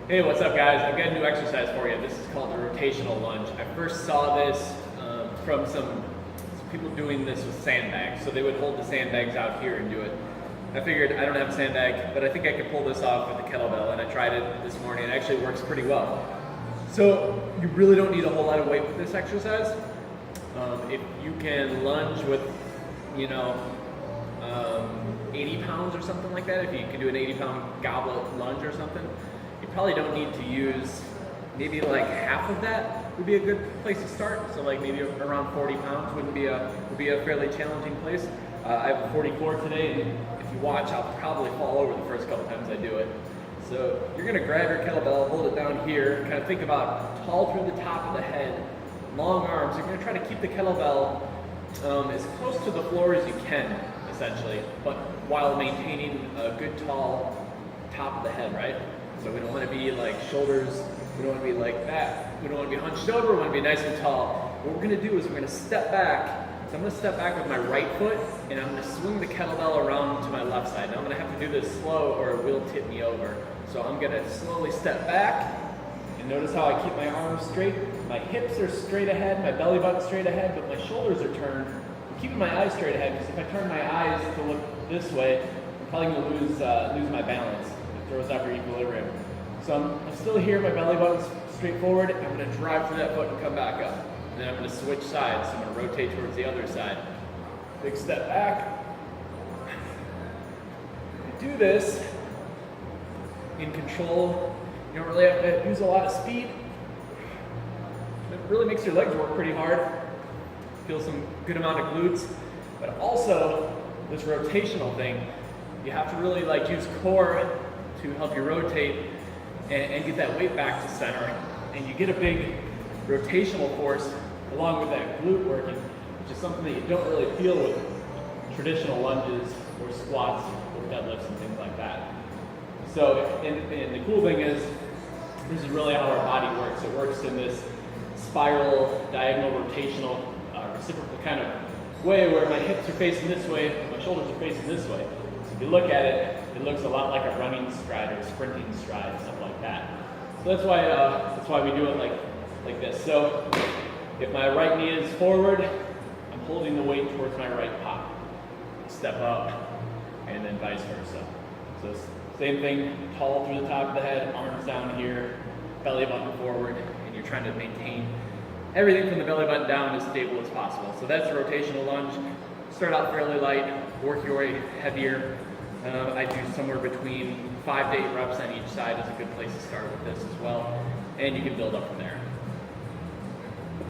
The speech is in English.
Hey, what's up guys? I've got a new exercise for you. This is called the rotational lunge. I first saw this from some people doing this with sandbags. So they would hold the sandbags out here and do it. I figured I don't have a sandbag, but I think I could pull this off with the kettlebell, and I tried it this morning. It actually works pretty well. So you really don't need a whole lot of weight with this exercise. If you can lunge with, 80 pounds or something like that, if you can do an 80-pound goblet lunge or something, you probably don't need to use, maybe like half of that would be a good place to start. So like maybe around 40 pounds would be a fairly challenging place. I have a 44 today, and if you watch, I'll probably fall over the first couple times I do it. So you're gonna grab your kettlebell, hold it down here, kind of think about tall through the top of the head, long arms. You're gonna try to keep the kettlebell as close to the floor as you can, essentially, but while maintaining a good tall top of the head, right? So we don't want to be like shoulders, we don't want to be like that, we don't want to be hunched over, we want to be nice and tall. What we're going to do is we're going to step back. So I'm going to step back with my right foot, and I'm going to swing the kettlebell around to my left side. Now I'm going to have to do this slow or it will tip me over. So I'm going to slowly step back, and notice how I keep my arms straight. My hips are straight ahead, my belly button straight ahead, but my shoulders are turned. I'm keeping my eyes straight ahead, because if I turn my eyes to look this way, I'm probably going to lose my balance. It throws off your equilibrium. So I'm still here, my belly button's straight forward. I'm going to drive through that foot and come back up. And then I'm going to switch sides, so I'm going to rotate towards the other side. Big step back. Do this in control. You don't really have to use a lot of speed. It really makes your legs work pretty hard. Feel some good amount of glutes. But also, this rotational thing, you have to really use core to help you rotate and get that weight back to center. And you get a big rotational force along with that glute working, which is something that you don't really feel with traditional lunges or squats or deadlifts and things like that. So, and the cool thing is, this is really how our body works. It works in this spiral, diagonal, rotational, reciprocal kind of way where my hips are facing this way, my shoulders are facing this way. So if you look at it, it looks a lot like a running stride or a sprinting stride, stuff like that. So that's why we do it like this. So if my right knee is forward, I'm holding the weight towards my right pop. Step up, and then vice versa. So same thing, tall through the top of the head, arms down here, belly button forward, and you're trying to maintain everything from the belly button down as stable as possible. So that's a rotational lunge. Start out fairly light, work your way heavier. I do somewhere between 5 to 8 reps on each side is a good place to start with this as well, and you can build up from there.